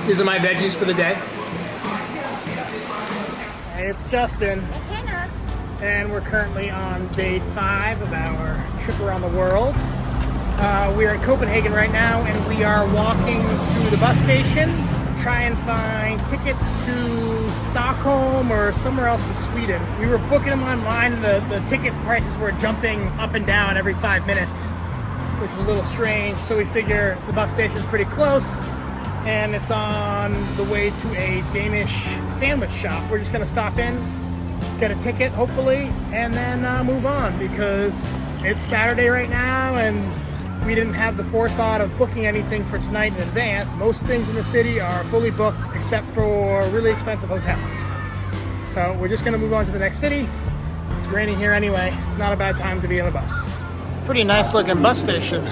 These are my veggies for the day. Hey, it's Justin. Hanna. And we're currently on day 5 of our trip around the world. We're in Copenhagen right now, and we are walking to the bus station to try and find tickets to Stockholm or somewhere else in Sweden. We were booking them online. The tickets prices were jumping up and down every 5 minutes, which is a little strange. So we figure the bus station's pretty close, and it's on the way to a Danish sandwich shop. We're just gonna stop in, get a ticket hopefully, and then move on, because it's Saturday right now and we didn't have the forethought of booking anything for tonight in advance. Most things in the city are fully booked except for really expensive hotels. So we're just gonna move on to the next city. It's raining here anyway. Not a bad time to be on a bus. Pretty nice looking bus station.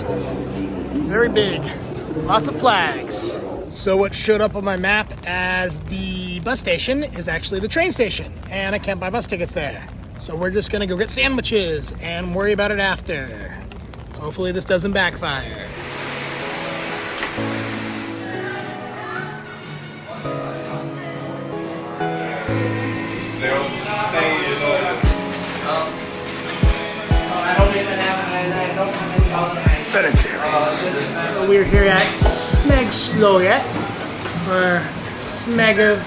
Very big. Lots of flags. So what showed up on my map as the bus station is actually the train station, and I can't buy bus tickets there. So we're just gonna go get sandwiches and worry about it after. Hopefully this doesn't backfire. Better cherries. So we're here at Smegsløget, or Smegaslut,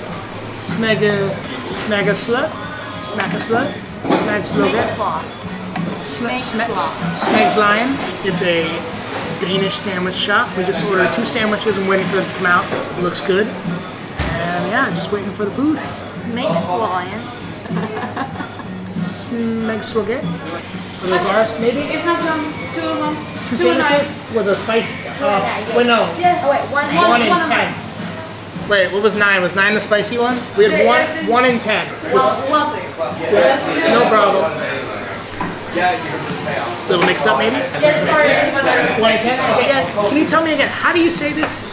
Smegsløget. It's a Danish sandwich shop. We just ordered 2 sandwiches and waiting for them to come out. It looks good. And yeah, just waiting for the food. Smegsløget. Smegsløget. Are those ours, maybe? It's not them. 2 of them. 2 sandwiches with a spice. Wait, no. Yeah. Oh, wait, 1 in 10. Wait, what was 9? Was 9 the spicy one? We had one in 10. We'll see. Yeah, no problem. Little mix up maybe? Yes, sorry. 1 in 10? Okay. Yes. Can you tell me again, how do you say this?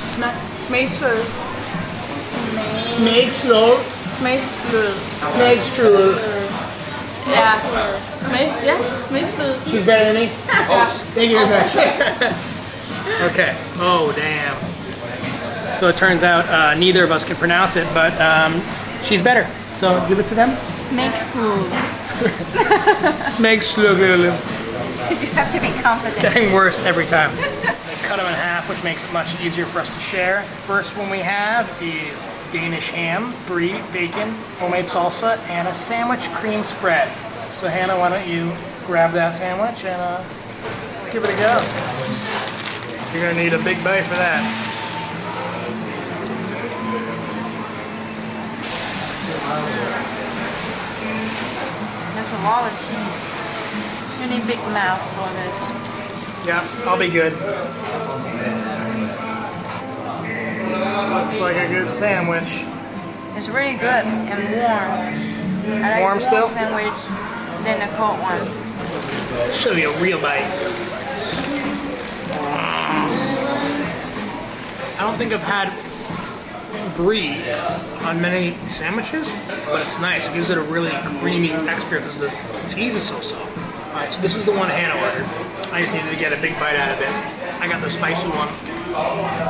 Smegsløget. Smegsløget. Smegsløget. Smegsløget. Yeah. Smegsløget. She's better than me? Thank you very much. Okay. Oh, damn. So it turns out neither of us can pronounce it, but she's better. So give it to them. Smegsløget. Smegsløget. You have to be confident. It's getting worse every time. They cut them in half, which makes it much easier for us to share. First one we have is Danish ham, brie, bacon, homemade salsa, and a sandwich cream spread. So Hannah, why don't you grab that sandwich and give it a go. You're gonna need a big bite for that. There's a lot of cheese. You need big mouth for this. Yeah, I'll be good. Looks like a good sandwich. It's really good and warm. I like Warm still? warm sandwich than a cold one. Show you a real bite. I don't think I've had brie on many sandwiches, but it's nice. It gives it a really creamy texture because the cheese is so soft. Alright, so this is the one Hannah ordered. I just needed to get a big bite out of it. I got the spicy one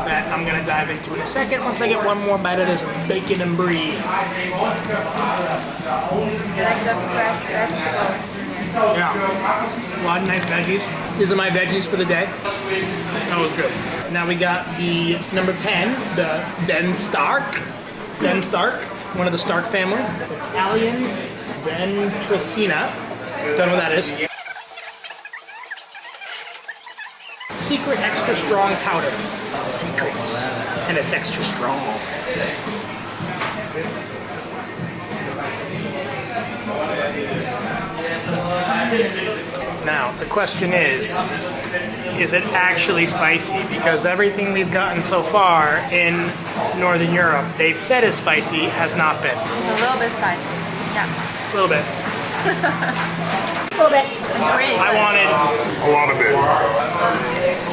that I'm gonna dive into in a second once I get one more bite of this bacon and brie. I like the fresh vegetables. Yeah, a lot of nice veggies. These are my veggies for the day. That was good. Now we got the number 10, the Den Stark, one of the Stark family. Italian Ventricina. Don't know what that is. Secret extra strong powder. It's a secret, and it's extra strong. Now, the question is it actually spicy? Because everything we've gotten so far in Northern Europe, they've said is spicy, has not been. It's a little bit spicy. Yeah. A little bit. A little bit. It's really good. I wanted a lot of it.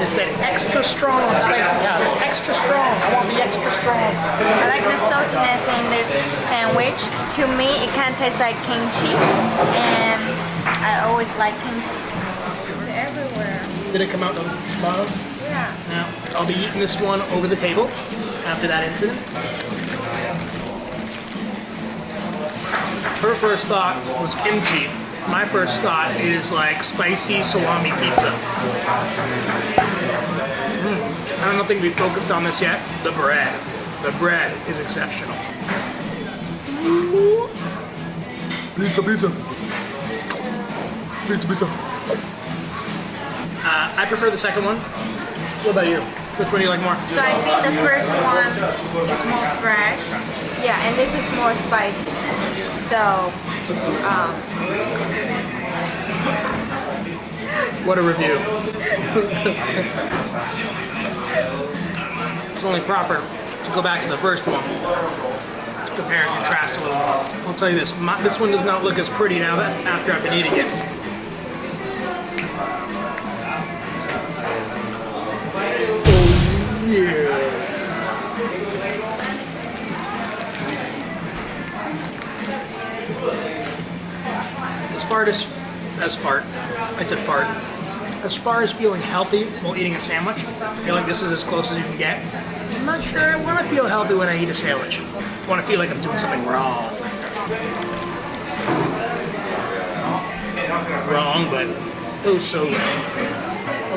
It said extra strong spicy powder. Extra strong. I want the extra strong. I like the saltiness in this sandwich. To me, it kind of tastes like kimchi, and I always like kimchi. It's everywhere. Did it come out the bottom? Yeah. Now, I'll be eating this one over the table. after that incident. Her first thought was kimchi. My first thought is like spicy salami pizza. I don't think we've focused on this yet. The bread. The bread is exceptional. Pizza, pizza. Pizza, pizza. I prefer the second one. What about you? Which one do you like more? So I think the first one is more fresh. Yeah, and this is more spicy. So, What a review. It's only proper to go back to the first one to compare and contrast a little more. I'll tell you this, this one does not look as pretty now that after I've been eating it. Oh yeah. As far as feeling healthy while eating a sandwich, I feel like this is as close as you can get. I'm not sure I want to feel healthy when I eat a sandwich. I want to feel like I'm doing something wrong. Wrong, but oh so wrong.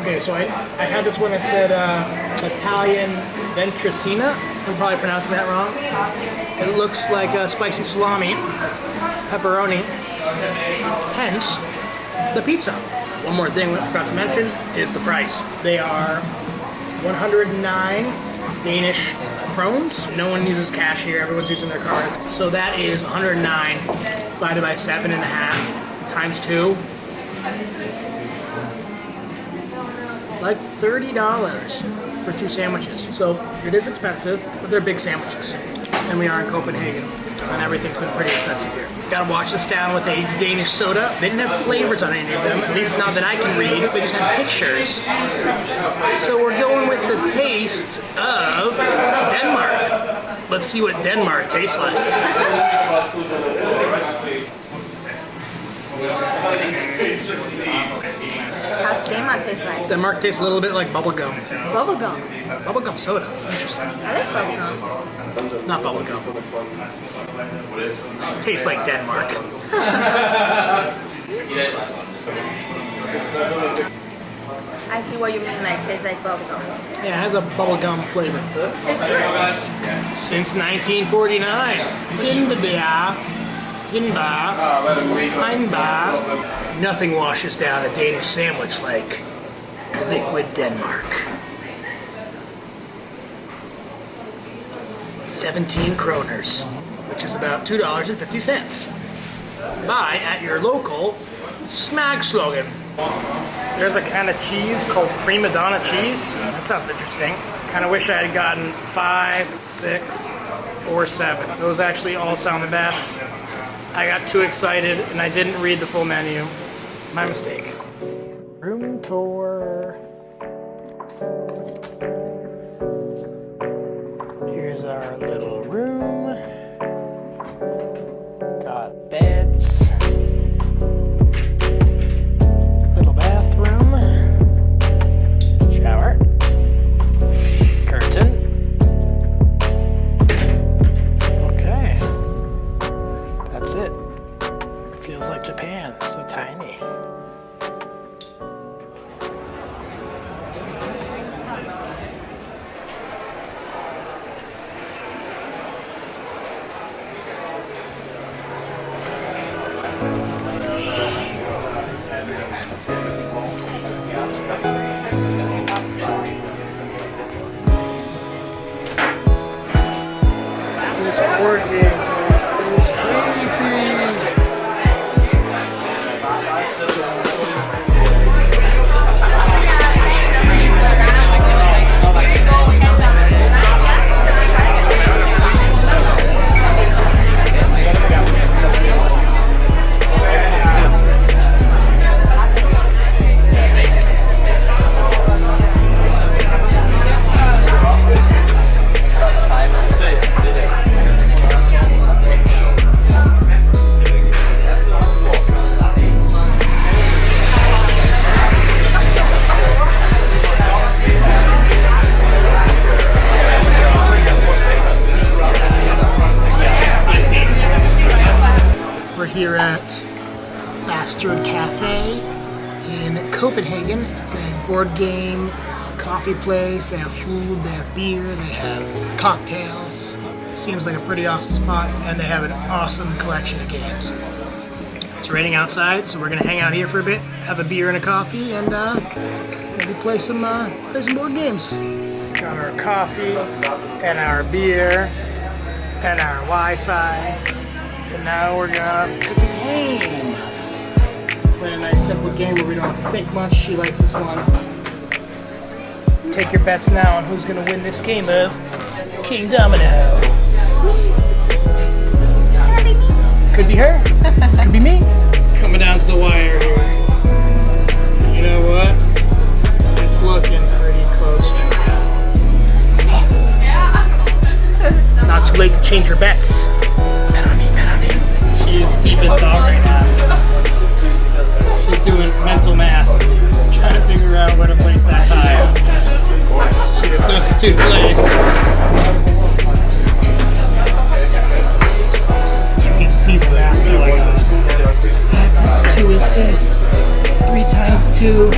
Okay, so I had this one that said Italian ventricina. I'm probably pronouncing that wrong. It looks like a spicy salami, pepperoni, hence the pizza. One more thing we forgot to mention is the price. They are 109 Danish krones. No one uses cash here, everyone's using their cards. So that is 109 divided by 7.5 times 2. Like $30 for 2 sandwiches. So it is expensive, but they're big sandwiches. And we are in Copenhagen, and everything's been pretty expensive here. Gotta wash this down with a Danish soda. They didn't have flavors on any of them, at least not that I can read. They just had pictures. So we're going with the taste of Denmark. Let's see what Denmark tastes like. how's Denmark taste like? Denmark tastes a little bit like bubblegum. Bubblegum. Bubblegum soda. Interesting. I like bubblegum. Not bubblegum. Tastes like Denmark. I see what you mean, like tastes like bubblegum. Yeah, it has a bubblegum flavor. It's good. Since 1949. Nothing washes down a Danish sandwich like liquid Denmark. 17 kroners, which is about $2.50. Buy at your local Smagsloggen. There's a kind of cheese called prima donna cheese. That sounds interesting. Kind of wish I had gotten 5, 6, or 7. Those actually all sound the best. I got too excited and I didn't read the full menu. My mistake. Room tour. Here's our little room. Got beds. Little bathroom. Shower. Curtain. Okay. That's it. It feels like Japan. So tiny. This board game is crazy. here at Bastard Cafe in Copenhagen. It's a board game, coffee place. They have food, they have beer, they have cocktails. Seems like a pretty awesome spot, and they have an awesome collection of games. It's raining outside, so we're gonna hang out here for a bit, have a beer and a coffee, and maybe play some board games. Got our coffee and our beer and our Wi-Fi, and now we're gonna play a game. Play a nice simple game where we don't have to think much. She likes this one. Take your bets now on who's gonna win this game of King Domino. Could be her. Could be me. It's coming down to the wire here. You know what? It's looking pretty close. It's not too late to change your bets. Bet on me, bet on me. She is deep in thought right now. She's doing mental math, trying to figure out where to place that tile. She has no astute place. You can see the math. You're like, 5 plus 2 is this. 3 times 2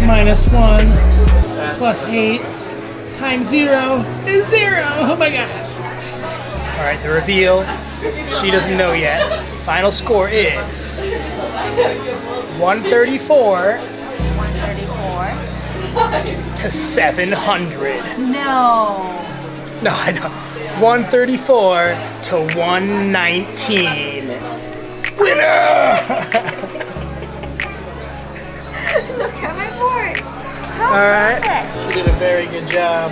minus 1 plus 8 times 0 is 0. Oh my gosh. All right, the reveal. She doesn't know yet. Final score is 134 to 700. No. No, I don't. 134 to 119. Winner! Look at my board. How Alright, perfect. she did a very good job.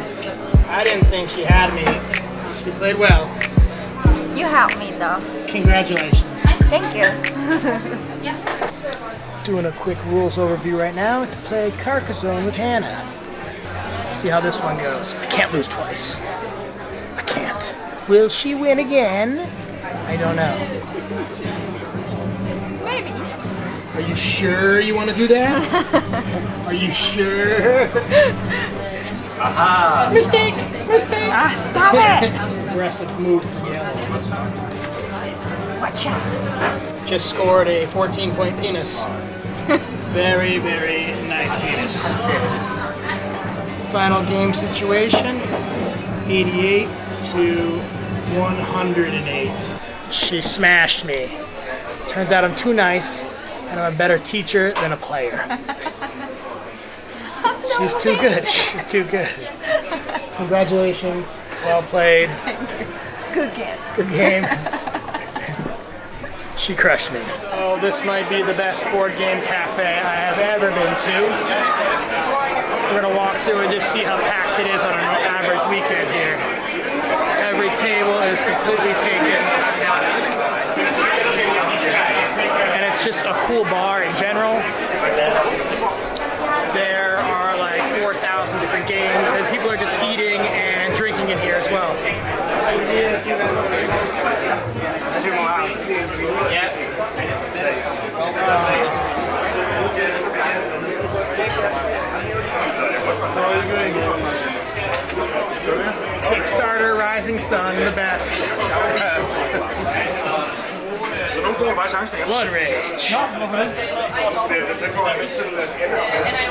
I didn't think she had me. She played well. You helped me though. Congratulations. Thank you. Doing a quick rules overview right now to play Carcassonne with Hanna. See how this one goes. I can't lose twice. I can't. Will she win again? I don't know. Maybe. Are you sure you want to do that? Are you sure? Aha! Mistake! Mistake! Ah, stop it! Aggressive move from yellow. Watch out. Just scored a 14-point penis. Very, very nice penis. Final game situation, 88 to 108. She smashed me. Turns out I'm too nice, and I'm a better teacher than a player. She's too good. She's too good. Congratulations. Well played. Good game. Good game. She crushed me. So this might be the best board game cafe I have ever been to. We're gonna walk through and just see how packed it is on an average weekend here. Every table is completely taken. And it's just a cool bar in general. There are like 4,000 different games, and people are just eating and drinking in here as well. Kickstarter, Rising Sun, the best. Blood Rage.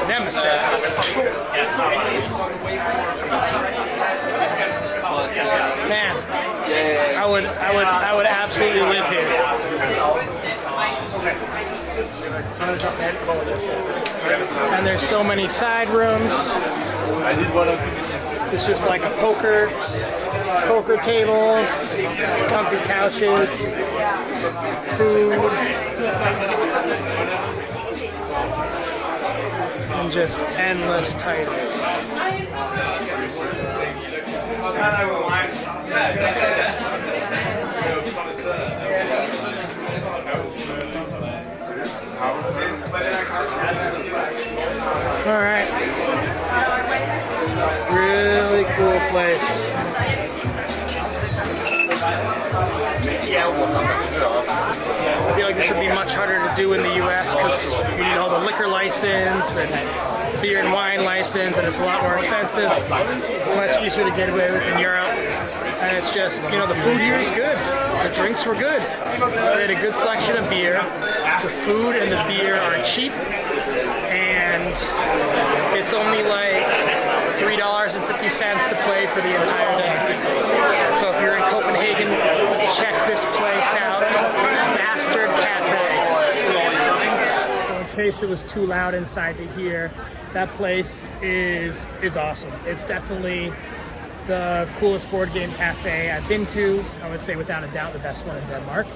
Nemesis. Man, I would absolutely live here. And there's so many side rooms. It's just like a poker tables, comfy couches, food, and just endless titles. All right. Really cool place. I feel like this would be much harder to do in the US because you need all the liquor license and beer and wine license, and it's a lot more expensive. Much easier to get away with in Europe. And it's just, you know, the food here is good. The drinks were good. They had a good selection of beer. The food and the beer are cheap. And it's only like $3.50 to play for the entire day. So if you're in Copenhagen, check this place out. Bastard Cafe. So in case it was too loud inside to hear, that place is awesome. It's definitely the coolest board game cafe I've been to. I would say without a doubt the best one in Denmark.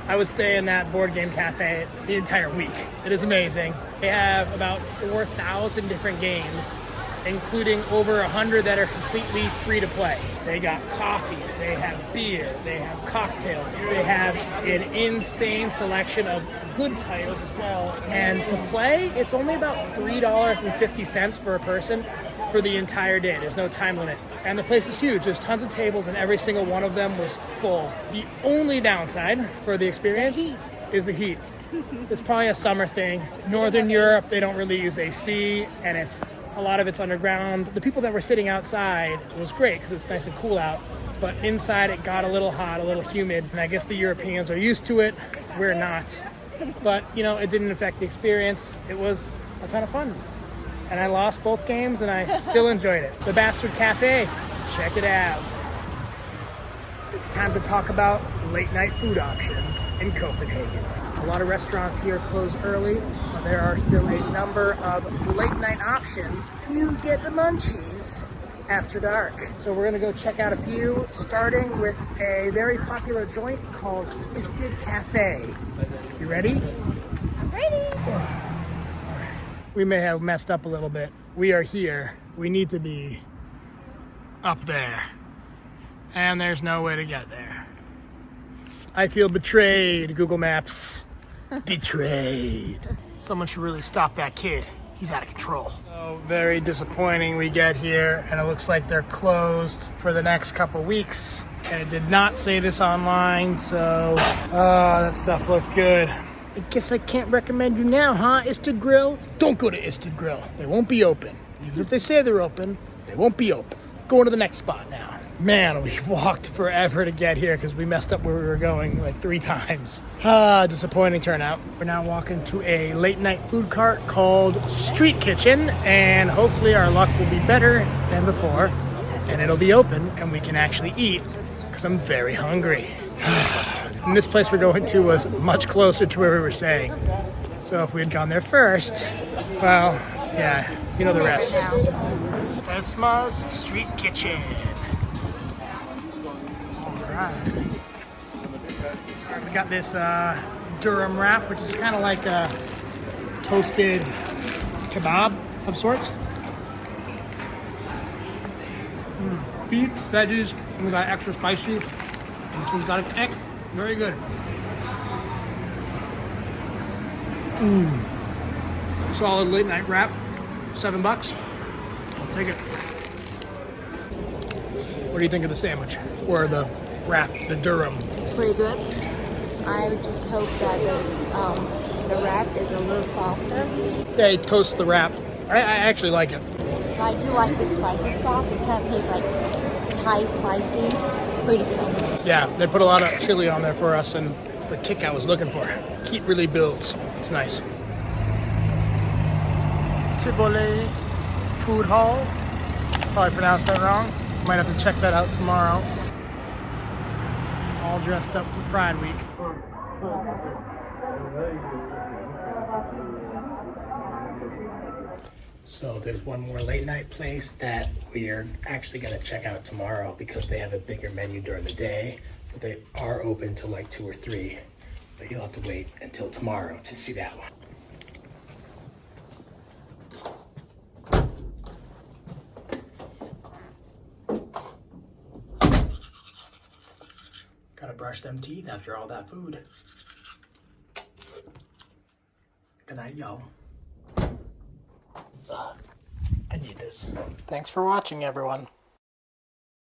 I would stay in that board game cafe the entire week. It is amazing. They have about 4,000 different games, including over 100 that are completely free to play. They got coffee, they have beer, they have cocktails, they have an insane selection of good titles as well. And to play, it's only about $3.50 for a person for the entire day. There's no time limit. And the place is huge. There's tons of tables and every single one of them was full. The only downside for the experience is the heat. It's probably a summer thing. Northern Europe, they don't really use AC, and a lot of it's underground. The people that were sitting outside was great because it's nice and cool out, but inside it got a little hot, a little humid, and I guess the Europeans are used to it. We're not. But, you know, it didn't affect the experience. It was a ton of fun. And I lost both games, and I still enjoyed it. The Bastard Cafe, check it out. It's time to talk about late night food options in Copenhagen. A lot of restaurants here close early, but there are still a number of late night options to get the munchies after dark. So we're gonna go check out a few, starting with a very popular joint called Isted Cafe. You ready? I'm ready. We may have messed up a little bit. We are here. We need to be up there. And there's no way to get there. I feel betrayed, Google Maps. Betrayed. Someone should really stop that kid. He's out of control. So very disappointing. We get here and it looks like they're closed for the next couple weeks. And it did not say this online, so that stuff looks good. I guess I can't recommend you now, huh, Isted Grill? Don't go to Isted Grill. They won't be open. Even if they say they're open, they won't be open. Going to the next spot now. Man, we walked forever to get here because we messed up where we were going like 3 times. Disappointing turnout. We're now walking to a late night food cart called Street Kitchen, and hopefully our luck will be better than before and it'll be open and we can actually eat because I'm very hungry. And this place we're going to was much closer to where we were staying. So if we had gone there first, well, yeah, you know the rest. Esma's Street Kitchen. Alright. We got this Durham wrap, which is kind of like a toasted kebab of sorts. Beef, veggies, and we got extra spicy. This one's got an egg. Very good. Solid late night wrap. $7. I'll take it. What do you think of the sandwich? Or the wrap, the Durham? It's pretty good. I just hope that the wrap is a little softer. Yeah, it toasts the wrap. I actually like it. I do like the spicy sauce. It kind of tastes like Thai spicy. Pretty spicy. Yeah, they put a lot of chili on there for us, and it's the kick I was looking for. Heat really builds. It's nice. Tivoli Food Hall. Probably pronounced that wrong. Might have to check that out tomorrow. All dressed up for Pride Week. So there's one more late night place that we are actually going to check out tomorrow because they have a bigger menu during the day, but they are open till like 2 or 3. But you'll have to wait until tomorrow to see that one. Gotta brush them teeth after all that food. Good night, y'all. I need this. Thanks for watching, everyone.